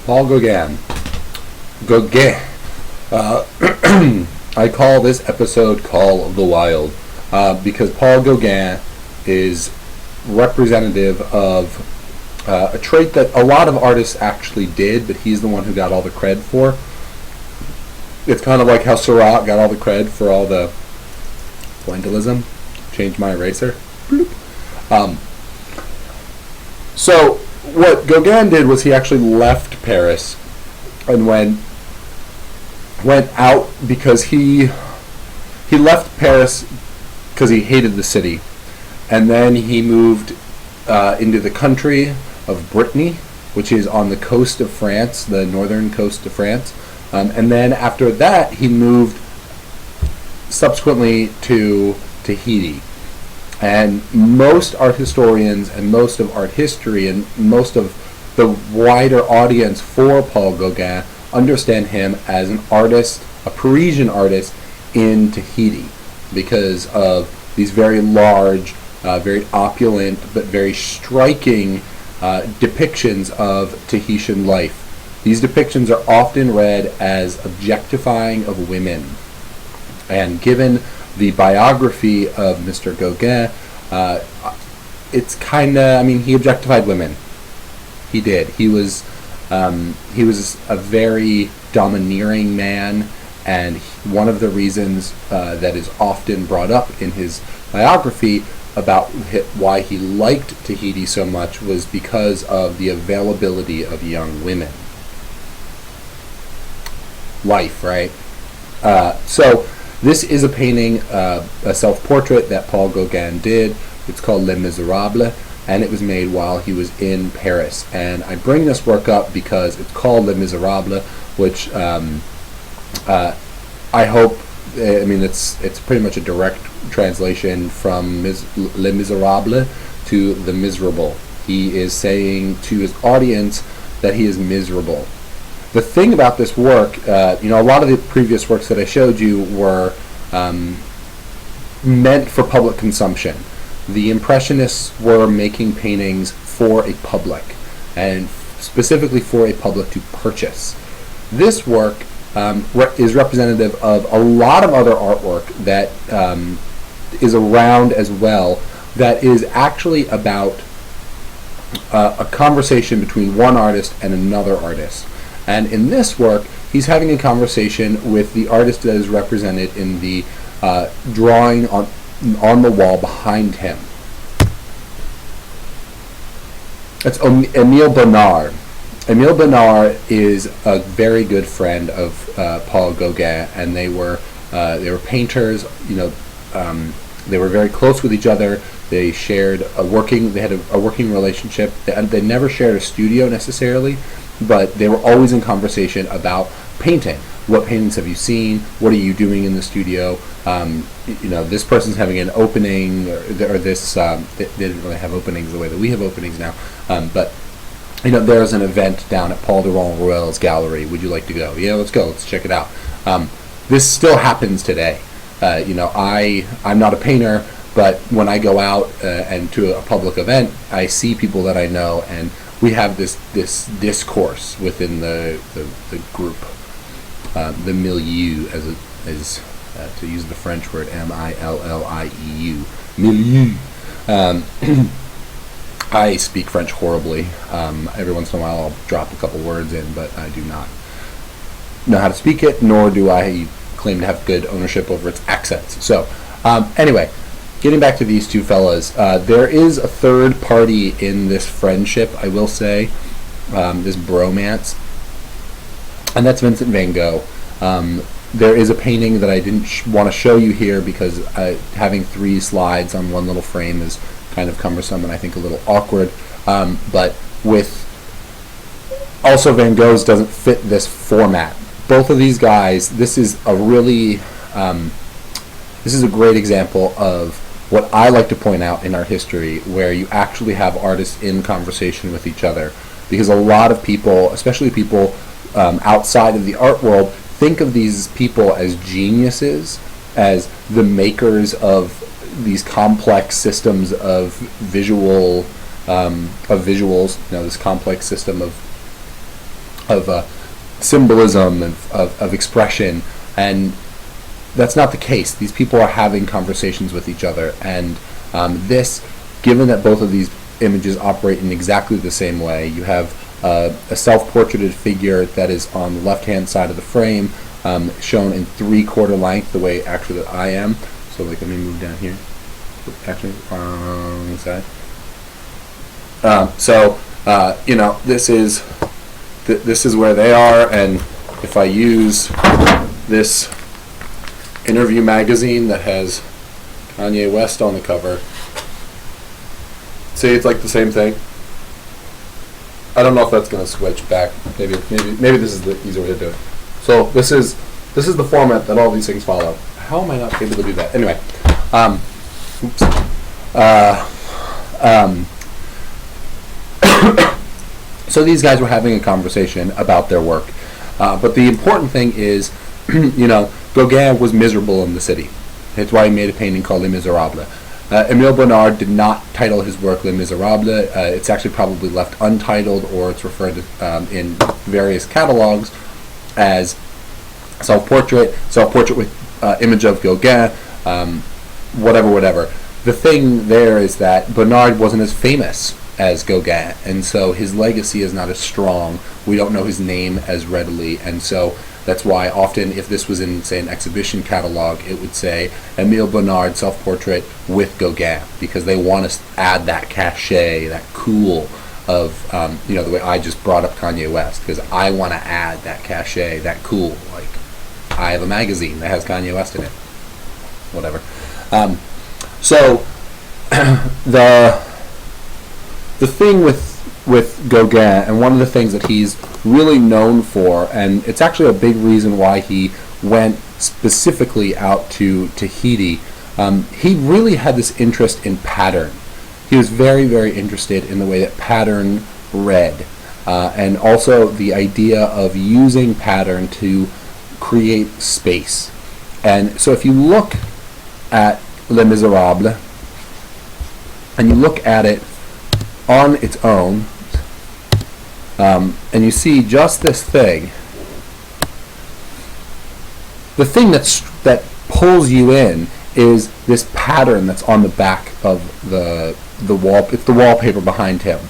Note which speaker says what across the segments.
Speaker 1: Paul Gauguin. Gauguin. I call this episode Call of the Wild because Paul Gauguin is representative of a trait that a lot of artists actually did, but he's the one who got all the cred for. It's kind of like how Seurat got all the cred for all the pointillism. Change my eraser. So what Gauguin did was he actually left Paris and went out because he left Paris because he hated the city, and then he moved into the country of Brittany, which is on the coast of France, the northern coast of France, and then after that he moved subsequently to Tahiti. And most art historians and most of art history and most of the wider audience for Paul Gauguin understand him as an artist, a Parisian artist in Tahiti, because of these very large, very opulent, but very striking depictions of Tahitian life. These depictions are often read as objectifying of women. And given the biography of Mr. Gauguin, it's kind of, he objectified women. He did. He was a very domineering man, and one of the reasons that is often brought up in his biography about why he liked Tahiti so much was because of the availability of young women. Life, right? So this is a painting, a self-portrait that Paul Gauguin did. It's called Les Miserables, and it was made while he was in Paris. And I bring this work up because it's called Les Miserables, which I hope, it's pretty much a direct translation from Les Miserables to The Miserable. He is saying to his audience that he is miserable. The thing about this work, a lot of the previous works that I showed you were meant for public consumption. The Impressionists were making paintings for a public, and specifically for a public to purchase. This work is representative of a lot of other artwork that is around as well, that is actually about a conversation between one artist and another artist. And in this work, he's having a conversation with the artist that is represented in the drawing on the wall behind him. It's Émile Bonnard. Émile Bonnard is a very good friend of Paul Gauguin, and they were painters. They were very close with each other. They shared a working relationship. They never shared a studio necessarily, but they were always in conversation about painting. What paintings have you seen? What are you doing in the studio? This person's having an opening, or this. They didn't really have openings the way that we have openings now, but there's an event down at Paul de Ronruel's gallery. Would you like to go? Yeah, let's go. Let's check it out. This still happens today. I'm not a painter, but when I go out and to a public event, I see people that I know, and we have this discourse within the group, the milieu, as to use the French word M-I-L-L-I-E-U, milieu. I speak French horribly. Every once in a while I'll drop a couple words in, but I do not know how to speak it, nor do I claim to have good ownership over its accents. So, anyway, getting back to these two fellas, there is a third party in this friendship, I will say, this bromance, and that's Vincent van Gogh. There is a painting that I didn't want to show you here because having 3 slides on one little frame is kind of cumbersome and I think a little awkward, but with also Van Gogh's doesn't fit this format. Both of these guys, this is a really this is a great example of what I like to point out in art history, where you actually have artists in conversation with each other, because a lot of people, especially people outside of the art world, think of these people as geniuses, as the makers of these complex systems of visuals, this complex system of symbolism, of expression, and that's not the case. These people are having conversations with each other, and this, given that both of these images operate in exactly the same way, you have a self-portraited figure that is on the left-hand side of the frame, shown in 3/4 length, the way actually that I am. So like, let me move down here. Actually, wrong side. This is where they are, and if I use this interview magazine that has Kanye West on the cover, see, it's like the same thing. I don't know if that's going to switch back. Maybe this is the easier way to do it. So this is the format that all these things follow. How am I not able to do that? Anyway, oops. So these guys were having a conversation about their work, but the important thing is, Gauguin was miserable in the city. That's why he made a painting called Les Miserables. Émile Bonnard did not title his work Les Miserables. It's actually probably left untitled, or it's referred to in various catalogs as self-portrait with image of Gauguin, whatever. The thing there is that Bonnard wasn't as famous as Gauguin, and so his legacy is not as strong. We don't know his name as readily, and so that's why often if this was in, say, an exhibition catalog, it would say Émile Bonnard self-portrait with Gauguin, because they want to add that cachet, that cool of, the way I just brought up Kanye West, because I want to add that cachet, that cool, like, I have a magazine that has Kanye West in it. Whatever. So the thing with Gauguin, and one of the things that he's really known for, and it's actually a big reason why he went specifically out to Tahiti, he really had this interest in pattern. He was very, very interested in the way that pattern read, and also the idea of using pattern to create space. And so if you look at Les Miserables, and you look at it on its own, and you see just this thing, the thing that pulls you in is this pattern that's on the back of the wall. It's the wallpaper behind him.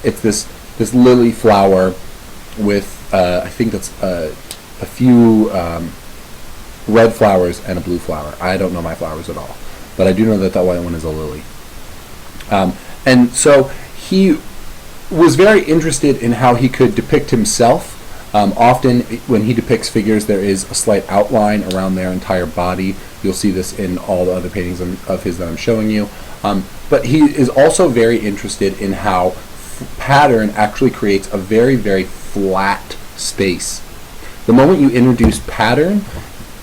Speaker 1: It's this lily flower with I think that's a few red flowers and a blue flower. I don't know my flowers at all, but I do know that white one is a lily. And so he was very interested in how he could depict himself. Often when he depicts figures, there is a slight outline around their entire body. You'll see this in all the other paintings of his that I'm showing you. But he is also very interested in how pattern actually creates a very, very flat space. The moment you introduce pattern,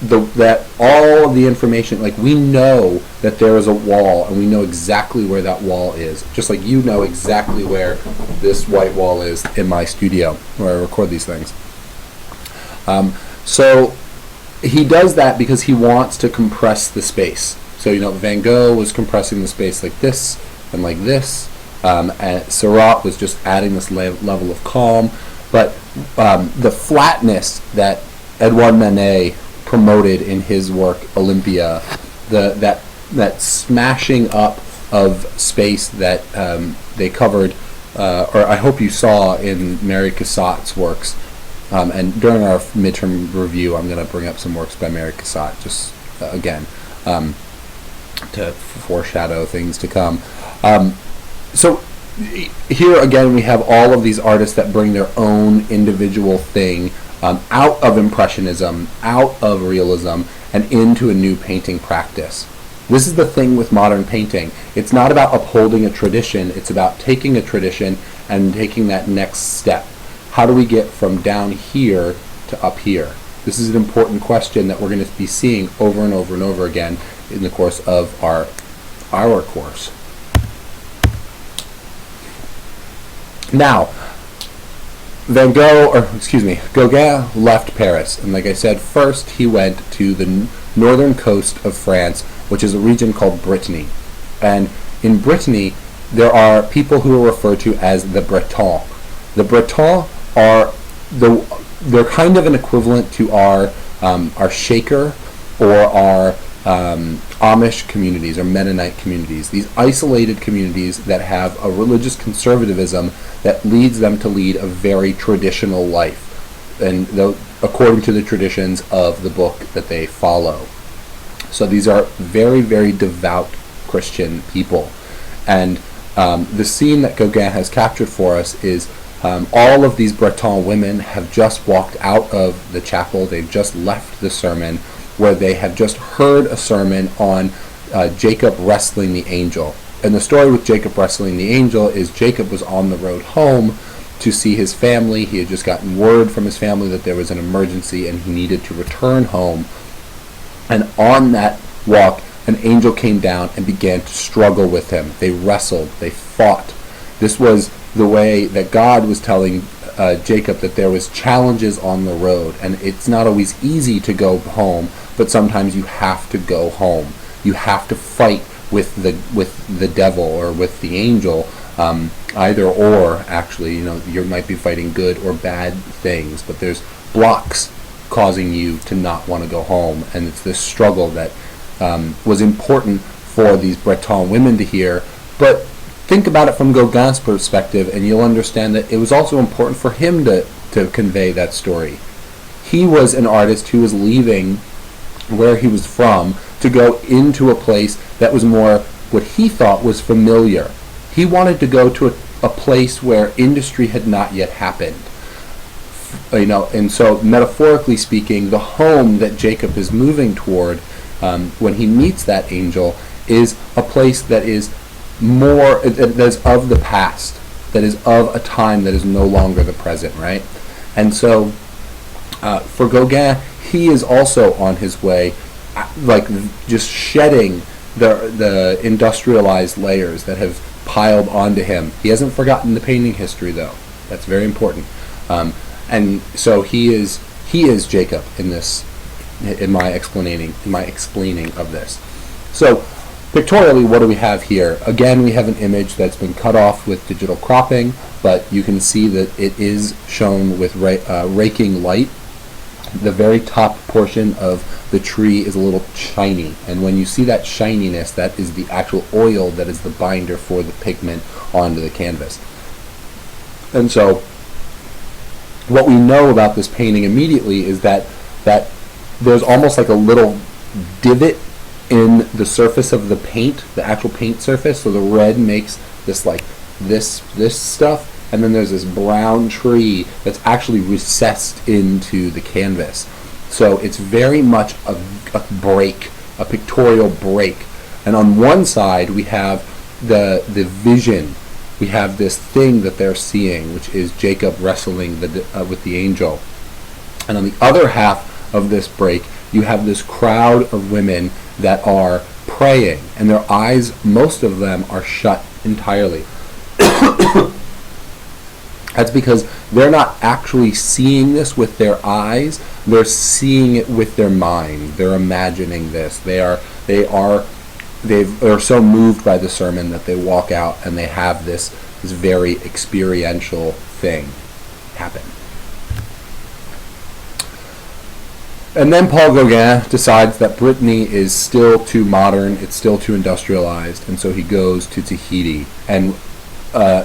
Speaker 1: that all of the information, like, we know that there is a wall, and we know exactly where that wall is, just like you know exactly where this white wall is in my studio where I record these things. So he does that because he wants to compress the space. So Van Gogh was compressing the space like this and like this, and Seurat was just adding this level of calm, but the flatness that Edouard Manet promoted in his work Olympia, that smashing up of space that they covered, or I hope you saw in Mary Cassatt's works, and during our midterm review I'm going to bring up some works by Mary Cassatt, just again to foreshadow things to come. So here again we have all of these artists that bring their own individual thing out of Impressionism, out of Realism, and into a new painting practice. This is the thing with modern painting. It's not about upholding a tradition, it's about taking a tradition and taking that next step. How do we get from down here to up here? This is an important question that we're going to be seeing over and over and over again in the course of our course. Now, Gauguin left Paris, and like I said, first he went to the northern coast of France, which is a region called Brittany. And in Brittany, there are people who are referred to as the Bretons. The Bretons are they're kind of an equivalent to our Shaker or our Amish communities or Mennonite communities. These isolated communities that have a religious conservatism that leads them to lead a very traditional life, and according to the traditions of the book that they follow. So these are very, very devout Christian people. And the scene that Gauguin has captured for us is all of these Breton women have just walked out of the chapel. They've just left the sermon, where they have just heard a sermon on Jacob wrestling the angel. And the story with Jacob wrestling the angel is Jacob was on the road home to see his family. He had just gotten word from his family that there was an emergency and he needed to return home. And on that walk, an angel came down and began to struggle with him. They wrestled, they fought. This was the way that God was telling Jacob that there was challenges on the road, and it's not always easy to go home, but sometimes you have to go home. You have to fight with the devil or with the angel, either or. Actually, you might be fighting good or bad things, but there's blocks causing you to not want to go home, and it's this struggle that was important for these Breton women to hear. But think about it from Gauguin's perspective, and you'll understand that it was also important for him to convey that story. He was an artist who was leaving where he was from to go into a place that was more what he thought was familiar. He wanted to go to a place where industry had not yet happened. And so metaphorically speaking, the home that Jacob is moving toward when he meets that angel is a place that is more, that is of the past, that is of a time that is no longer the present, right? And so for Gauguin, he is also on his way, like just shedding the industrialized layers that have piled onto him. He hasn't forgotten the painting history, though. That's very important. And so he is Jacob in my explaining of this. So pictorially, what do we have here? Again, we have an image that's been cut off with digital cropping, but you can see that it is shown with raking light. The very top portion of the tree is a little shiny, and when you see that shininess, that is the actual oil that is the binder for the pigment onto the canvas. And so what we know about this painting immediately is that there's almost like a little divot in the surface of the paint, the actual paint surface. So the red makes this like this stuff, and then there's this brown tree that's actually recessed into the canvas. So it's very much a break, a pictorial break. And on one side we have the vision. We have this thing that they're seeing, which is Jacob wrestling with the angel. And on the other half of this break, you have this crowd of women that are praying, and their eyes, most of them, are shut entirely. That's because they're not actually seeing this with their eyes, they're seeing it with their mind. They're imagining this. They're so moved by the sermon that they walk out and they have this very experiential thing happen. And then Paul Gauguin decides that Brittany is still too modern, it's still too industrialized, and so he goes to Tahiti. And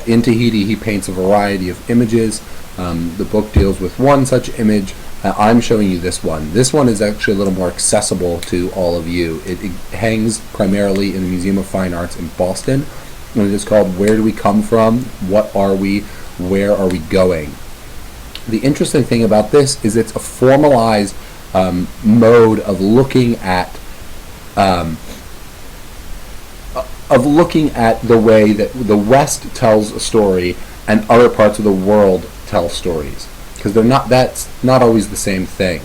Speaker 1: in Tahiti he paints a variety of images. The book deals with one such image. I'm showing you this one. This one is actually a little more accessible to all of you. It hangs primarily in the Museum of Fine Arts in Boston, and it is called Where Do We Come From? What Are We? Where Are We Going? The interesting thing about this is it's a formalized mode of looking at the way that the West tells a story and other parts of the world tell stories, because that's not always the same thing.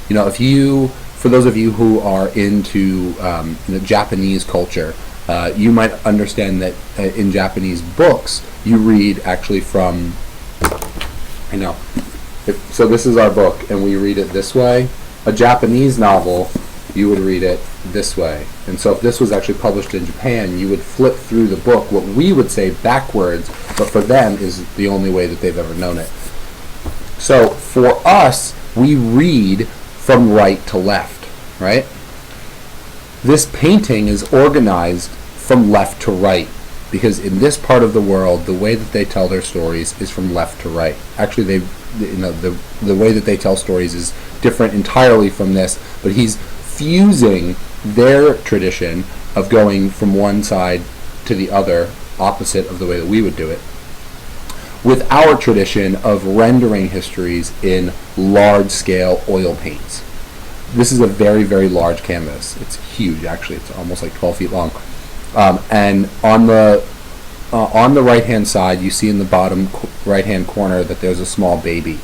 Speaker 1: For those of you who are into Japanese culture, you might understand that in Japanese books you read actually from, so this is our book and we read it this way. A Japanese novel, you would read it this way. And so if this was actually published in Japan, you would flip through the book, what we would say backwards, but for them is the only way that they've ever known it. So for us, we read from right to left, right? This painting is organized from left to right, because in this part of the world, the way that they tell their stories is from left to right. Actually, the way that they tell stories is different entirely from this, but he's fusing their tradition of going from one side to the other, opposite of the way that we would do it, with our tradition of rendering histories in large-scale oil paints. This is a very, very large canvas. It's huge, actually. It's almost like 12 feet long. And on the right-hand side, you see in the bottom right-hand corner that there's a small baby.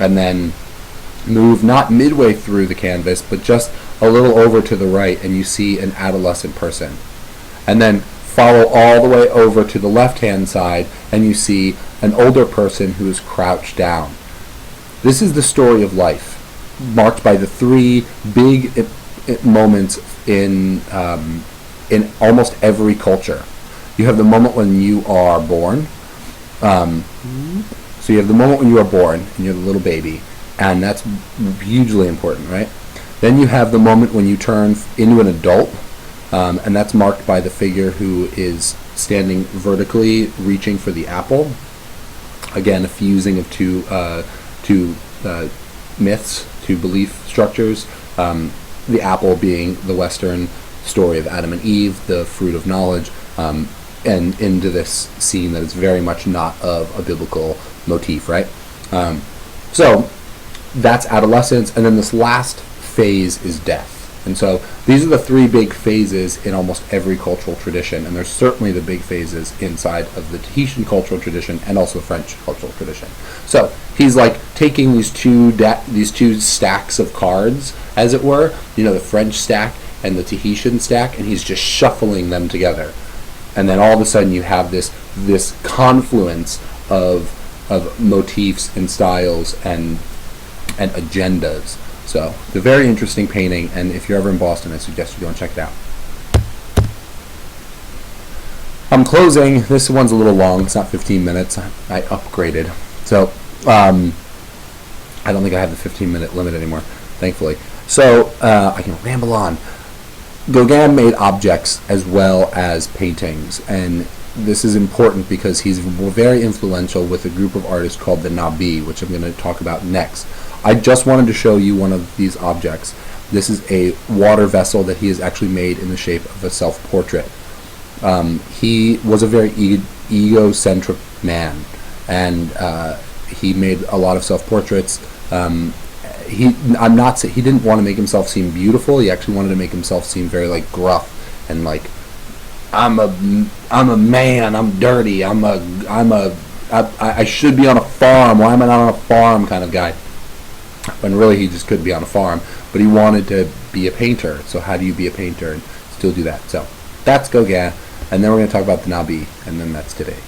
Speaker 1: And then move not midway through the canvas, but just a little over to the right, and you see an adolescent person. And then follow all the way over to the left-hand side, and you see an older person who is crouched down. This is the story of life, marked by the three big moments in almost every culture. You have the moment when you are born. So you have the moment when you are born, and you're the little baby, and that's hugely important, right? Then you have the moment when you turn into an adult, and that's marked by the figure who is standing vertically, reaching for the apple. Again, a fusing of two myths, two belief structures. The apple being the Western story of Adam and Eve, the fruit of knowledge, and into this scene that is very much not of a biblical motif, right? So that's adolescence, and then this last phase is death. And so these are the three big phases in almost every cultural tradition, and there's certainly the big phases inside of the Tahitian cultural tradition and also French cultural tradition. So he's like taking these two stacks of cards, as it were, the French stack and the Tahitian stack, and he's just shuffling them together. And then all of a sudden you have this confluence of motifs and styles and agendas. So, it's a very interesting painting, and if you're ever in Boston, I suggest you go and check it out. I'm closing. This one's a little long. It's not 15 minutes. I upgraded. So, I don't think I have the 15-minute limit anymore, thankfully. So, I can ramble on. Gauguin made objects as well as paintings, and this is important because he's very influential with a group of artists called the Nabi, which I'm going to talk about next. I just wanted to show you one of these objects. This is a water vessel that he has actually made in the shape of a self-portrait. He was a very egocentric man, and he made a lot of self-portraits. He didn't want to make himself seem beautiful. He actually wanted to make himself seem very like gruff and like, I'm a man. I'm dirty. I should be on a farm. Why am I not on a farm? Kind of guy. When really he just couldn't be on a farm, but he wanted to be a painter. So how do you be a painter and still do that? So that's Gauguin, and then we're going to talk about the Nabi, and then that's today.